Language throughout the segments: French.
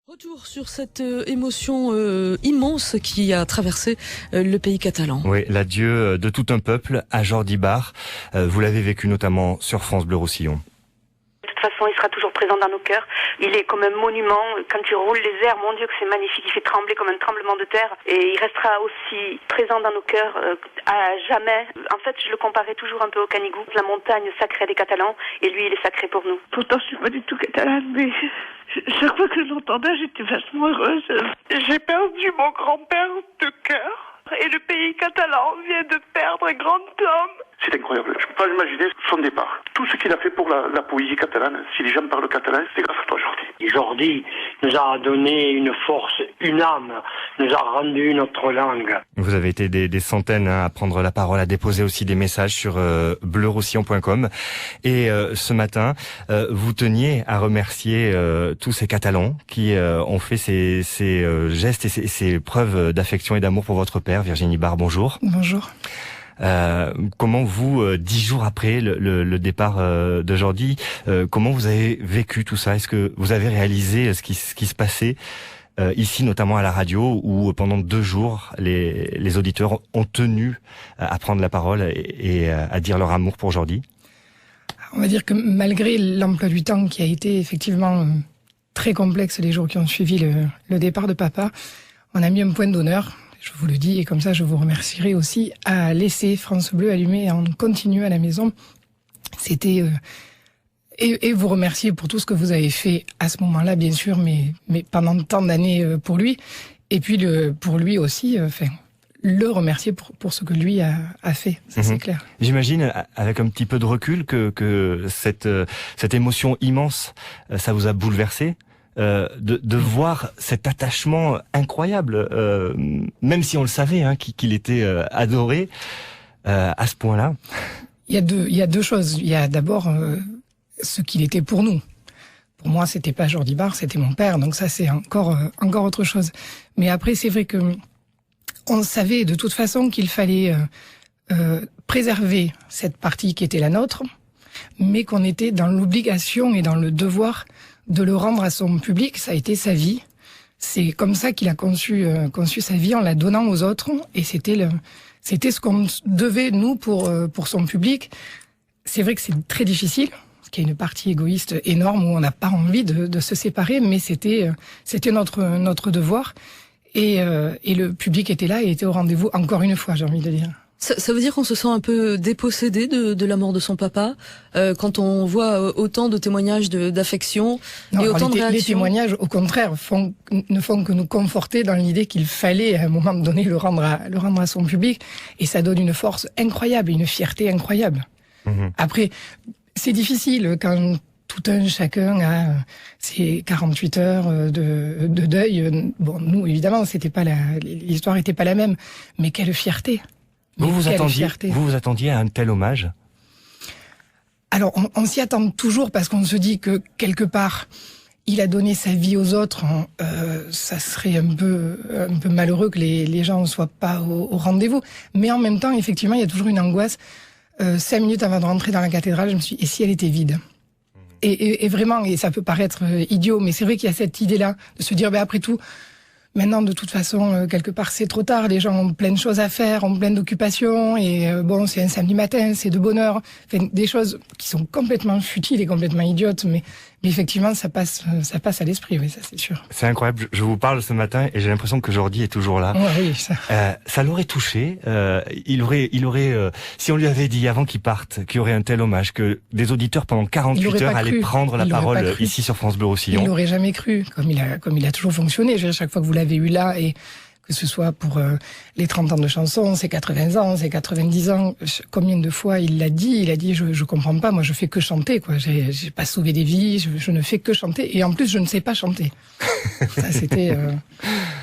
Retour sur cette émotion immense qui a traversé le pays catalan. Oui, l'adieu de tout un peuple à Jordi Barre. Vous l'avez vécu notamment sur France Bleu Roussillon. De toute façon, il sera toujours présent dans nos cœurs. Il est comme un monument. Quand tu roules les airs, mon Dieu, que c'est magnifique. Il fait trembler comme un tremblement de terre. Et il restera aussi présent dans nos cœurs à jamais. En fait, je le comparais toujours un peu au Canigou, la montagne sacrée des Catalans. Et lui, il est sacré pour nous. Pourtant, je suis pas du tout catalane, mais chaque fois que je l'entendais, j'étais vachement heureuse. J'ai perdu mon grand-père de cœur. Et le pays catalan vient de perdre un grand homme. C'est incroyable. Je ne peux pas imaginer son départ. Tout ce qu'il a fait pour la poésie catalane, si les gens parlent catalan, c'est grâce à toi, Jordi. Jordi nous a donné une force, une âme, nous a rendu notre langue. Vous avez été des centaines à prendre la parole, à déposer aussi des messages sur bleuroussillon.com. Et ce matin, vous teniez à remercier tous ces Catalans qui ont fait ces gestes et ces preuves d'affection et d'amour pour votre père. Virginie Barre, bonjour. Bonjour. Comment vous, 10 jours après le départ de Jordi, comment vous avez vécu tout ça? Est-ce que vous avez réalisé ce qui se passait ici, notamment à la radio, où pendant 2 jours, les auditeurs ont tenu à prendre la parole et à dire leur amour pour Jordi? On va dire que malgré l'emploi du temps qui a été effectivement très complexe les jours qui ont suivi le départ de papa, on a mis un point d'honneur. Je vous le dis, et comme ça je vous remercierai aussi, à laisser France Bleu allumé en continu à la maison. C'était et vous remercier pour tout ce que vous avez fait à ce moment-là, bien sûr, mais pendant tant d'années pour lui, et puis pour lui aussi, le remercier pour ce que lui a fait, ça c'est clair. J'imagine, avec un petit peu de recul, que cette émotion immense, ça vous a bouleversé. De voir cet attachement incroyable, même si on le savait qu'il était adoré à ce point-là. Il y a deux choses. Il y a d'abord ce qu'il était pour nous. Pour moi, c'était pas Jordi Barre, c'était mon père, donc ça c'est encore autre chose. Mais après, c'est vrai que on savait de toute façon qu'il fallait préserver cette partie qui était la nôtre, mais qu'on était dans l'obligation et dans le devoir de le rendre à son public. Ça a été sa vie. C'est comme ça qu'il a conçu sa vie, en la donnant aux autres. Et c'était ce qu'on devait, nous, pour son public. C'est vrai que c'est très difficile, parce qu'il y a une partie égoïste énorme où on n'a pas envie de se séparer, mais c'était notre devoir. Et le public était là et était au rendez-vous, encore une fois, j'ai envie de dire. Ça veut dire qu'on se sent un peu dépossédé de la mort de son papa quand on voit autant de témoignages d'affection et autant de réactions. Les témoignages, au contraire, ne font que nous conforter dans l'idée qu'il fallait à un moment donné le rendre à son public, et ça donne une force incroyable, une fierté incroyable. Après, c'est difficile quand tout un chacun a ses 48 heures de deuil. Bon, nous évidemment, l'histoire était pas la même, mais quelle fierté. Vous vous attendiez à un tel hommage? Alors, on s'y attend toujours, parce qu'on se dit que, quelque part, il a donné sa vie aux autres. Ça serait un peu malheureux que les gens ne soient pas au rendez-vous. Mais en même temps, effectivement, il y a toujours une angoisse. 5 minutes avant de rentrer dans la cathédrale, je me suis dit, et si elle était vide? Et vraiment, et ça peut paraître idiot, mais c'est vrai qu'il y a cette idée-là, de se dire, après tout, maintenant, de toute façon, quelque part, c'est trop tard. Les gens ont plein de choses à faire, ont plein d'occupations. Et c'est un samedi matin, c'est de bonne heure. Enfin, des choses qui sont complètement futiles et complètement idiotes. Mais effectivement, ça passe à l'esprit, oui, ça c'est sûr. C'est incroyable. Je vous parle ce matin et j'ai l'impression que Jordi est toujours là. Ouais, oui, ça l'aurait touché. Il aurait, si on lui avait dit avant qu'il parte qu'il y aurait un tel hommage, que des auditeurs pendant 48 heures allaient prendre la parole ici sur France Bleu Roussillon. Il l'aurait jamais cru, comme il a toujours fonctionné. Je veux dire, chaque fois que vous l'avez eu là, et que ce soit pour les 30 ans de chansons, ses 80 ans, ses 90 ans, combien de fois il l'a dit, je comprends pas, moi je fais que chanter, quoi. J'ai pas sauvé des vies, je ne fais que chanter, et en plus je ne sais pas chanter. Ça c'était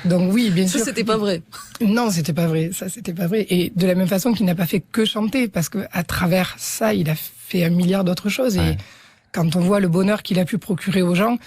donc oui, bien sûr. Ça c'était pas vrai. Non, c'était pas vrai, ça c'était pas vrai. Et de la même façon qu'il n'a pas fait que chanter, parce que à travers ça, il a fait 1 milliard d'autres choses. Ouais. Et quand on voit le bonheur qu'il a pu procurer aux gens,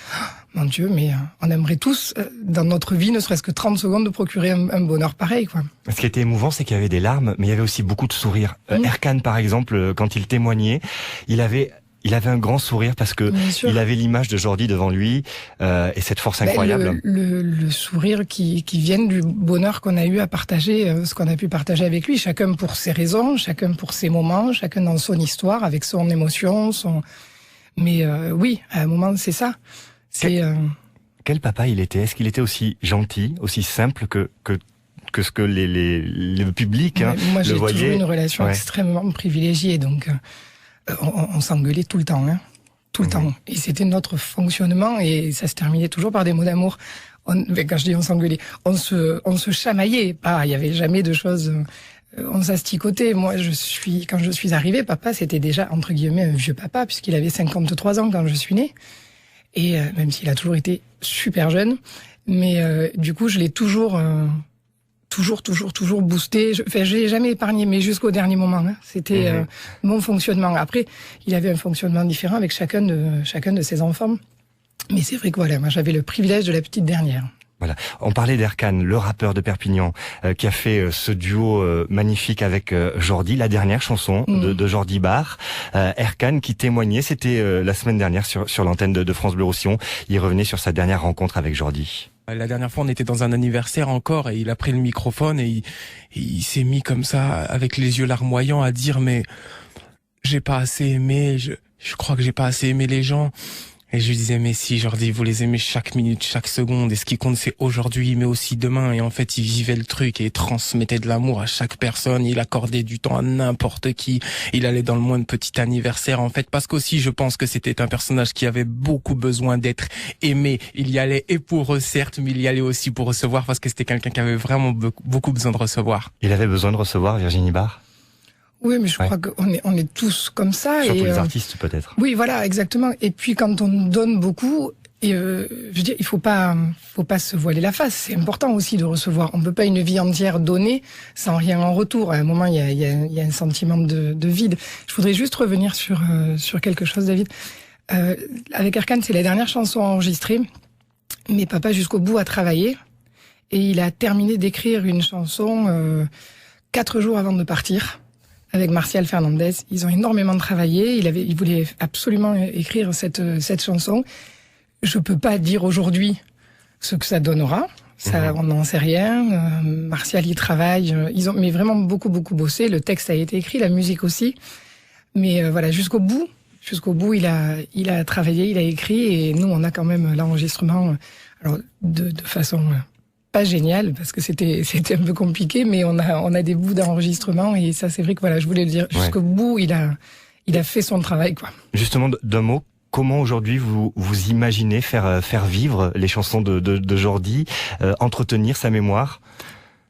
mon Dieu, mais on aimerait tous, dans notre vie, ne serait-ce que 30 secondes, de procurer un bonheur pareil, quoi. Ce qui était émouvant, c'est qu'il y avait des larmes, mais il y avait aussi beaucoup de sourires. Erkan, par exemple, quand il témoignait, il avait il avait un grand sourire parce que il avait l'image de Jordi devant lui et cette force incroyable. Le sourire qui vient du bonheur qu'on a eu à partager, ce qu'on a pu partager avec lui, chacun pour ses raisons, chacun pour ses moments, chacun dans son histoire, avec son émotion, Mais oui, à un moment, c'est ça. Quel papa il était? Est-ce qu'il était aussi gentil, aussi simple que ce que le public moi, le voyait? J'ai toujours une relation extrêmement privilégiée, donc on s'engueulait tout le temps, tout le temps. Et c'était notre fonctionnement, et ça se terminait toujours par des mots d'amour. Quand je dis on s'engueulait, on se chamaillait. Il y avait jamais de choses. On s'asticotait. Moi, quand je suis arrivée, papa, c'était déjà entre guillemets un vieux papa, puisqu'il avait 53 ans quand je suis née. Et même s'il a toujours été super jeune, mais du coup, je l'ai toujours boosté. Je l'ai jamais épargné, mais jusqu'au dernier moment. C'était mon fonctionnement. Après, il avait un fonctionnement différent avec chacun de ses enfants. Mais c'est vrai que voilà, moi j'avais le privilège de la petite dernière. Voilà. On parlait d'Erkan, le rappeur de Perpignan, qui a fait ce duo magnifique avec Jordi, la dernière chanson de Jordi Bart. Erkan qui témoignait, c'était la semaine dernière sur l'antenne de France Bleu Roussillon. Il revenait sur sa dernière rencontre avec Jordi. La dernière fois, on était dans un anniversaire encore, et il a pris le microphone et il s'est mis comme ça, avec les yeux larmoyants, à dire mais j'ai pas assez aimé, je crois que j'ai pas assez aimé les gens. Et je lui disais, mais si, Jordi, vous les aimez chaque minute, chaque seconde, et ce qui compte, c'est aujourd'hui, mais aussi demain. Et en fait, il vivait le truc et il transmettait de l'amour à chaque personne, il accordait du temps à n'importe qui, il allait dans le moindre petit anniversaire, en fait, parce qu'aussi, je pense que c'était un personnage qui avait beaucoup besoin d'être aimé. Il y allait et pour eux, certes, mais il y allait aussi pour recevoir, parce que c'était quelqu'un qui avait vraiment beaucoup besoin de recevoir. Il avait besoin de recevoir, Virginie Bart? Oui, mais je crois qu'on est tous comme ça. Surtout les artistes, peut-être. Oui, voilà, exactement. Et puis, quand on donne beaucoup, je veux dire, il faut pas se voiler la face. C'est important aussi de recevoir. On peut pas une vie entière donner sans rien en retour. À un moment, il y a un sentiment de vide. Je voudrais juste revenir sur quelque chose, David. Avec Erkan, c'est la dernière chanson enregistrée. Mais papa, jusqu'au bout, a travaillé. Et il a terminé d'écrire une chanson 4 jours avant de partir. Avec Martial Fernandez, ils ont énormément travaillé. Il voulait absolument écrire cette chanson. Je peux pas dire aujourd'hui ce que ça donnera. Ça, on n'en sait rien. Martial y travaille. Ils ont mais vraiment beaucoup bossé. Le texte a été écrit, la musique aussi. Mais voilà, jusqu'au bout, il a travaillé, il a écrit, et nous, on a quand même l'enregistrement. Alors de façon pas génial, parce que c'était un peu compliqué, mais on a des bouts d'enregistrement, et ça, c'est vrai que voilà, je voulais le dire, jusqu'au bout, il a fait son travail, quoi. Justement, d'un mot, comment aujourd'hui vous imaginez faire vivre les chansons de Jordi, entretenir sa mémoire?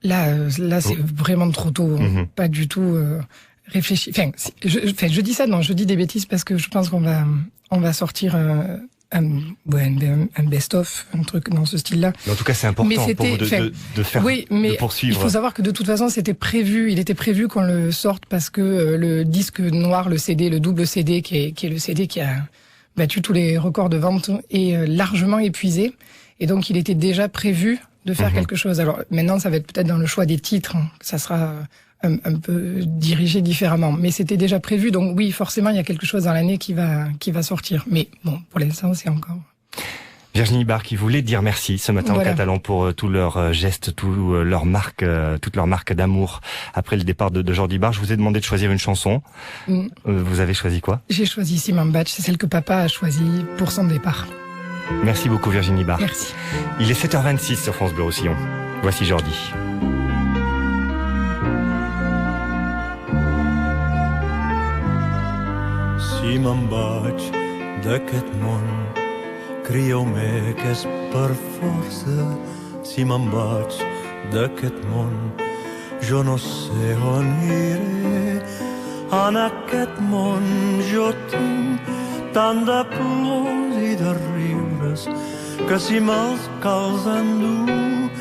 Là, c'est vraiment trop tôt, pas du tout réfléchi. Je dis ça, non, je dis des bêtises, parce que je pense qu'on va sortir un best-of, un truc dans ce style-là. Mais en tout cas, c'est important pour vous de faire, de poursuivre. Il faut savoir que de toute façon, il était prévu qu'on le sorte, parce que le disque noir, le CD, le double CD, qui est le CD qui a battu tous les records de vente, est largement épuisé. Et donc, il était déjà prévu de faire quelque chose. Alors, maintenant, ça va être peut-être dans le choix des titres, que ça sera un peu dirigé différemment. Mais c'était déjà prévu, donc oui, forcément, il y a quelque chose dans l'année qui va sortir. Mais bon, pour l'instant, c'est encore... Virginie Bart qui voulait dire merci ce matin aux Catalans pour tous leurs gestes, toutes leurs marques d'amour après le départ de Jordi Bart. Je vous ai demandé de choisir une chanson. Vous avez choisi quoi? J'ai choisi Simon Batch, c'est celle que papa a choisie pour son départ. Merci beaucoup Virginie Bart. Merci. Il est 7h26 sur France Bleu Roussillon. Voici Jordi. Si me'n vaig d'aquest món, crieu-me que és per força. Si me'n vaig d'aquest món, jo no sé on iré. En aquest món jo tinc tant de plors i de riures que si me'ls cals endur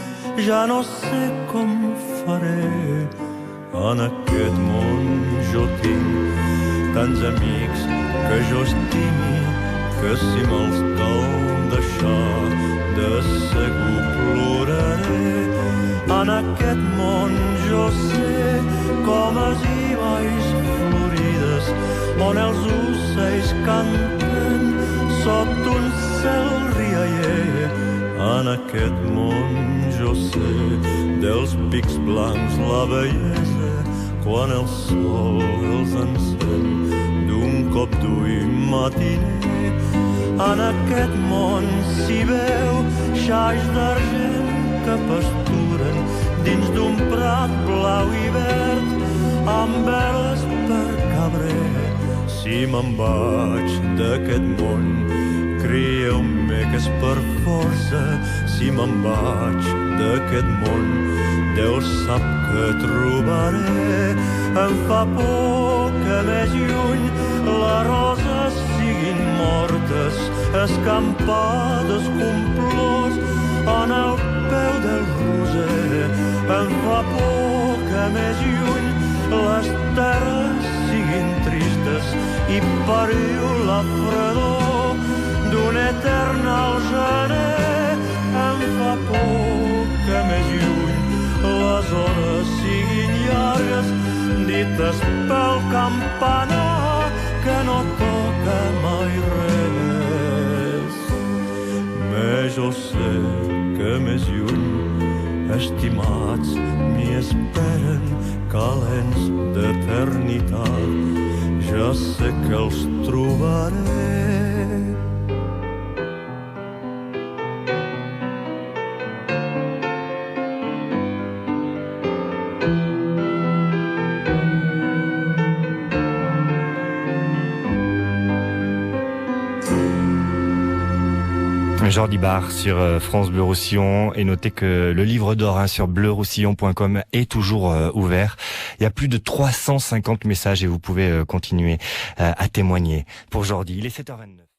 ja no sé com faré. En aquest món jo tinc tants amics que jo estimi, que si me'ls cal deixar de segur ploraré. En aquest món jo sé com es hi va valls florides on els ocells canten sota un cel rialler. En aquest món jo sé dels pics blancs la bellesa quan el sol els encén d'un cop d'ull matiner. En aquest món s'hi veu xais d'argent que pasturen dins d'un prat blau i verd amb veles per cabrer. Si me'n vaig d'aquest món, crieu-me que és per força. Si me'n vaig d'aquest món, Déu sap que trobaré. Em fa por que més lluny les roses siguin mortes, escampades, complots en el peu del roser. Em fa por que més lluny les terres siguin tristes i pariu la fredor d'un eternal gener. Em fa por que més lluny les hores siguin llargues, dites pel campanar que no toca mai res. Més jo sé que més lluny estimats m'hi esperen calents d'eternitat. Ja sé que els trobaré. Jordi Bart sur France Bleu Roussillon, et notez que le livre d'or sur bleuroussillon.com est toujours ouvert. Il y a plus de 350 messages et vous pouvez continuer à témoigner. Pour Jordi, il est 7h29.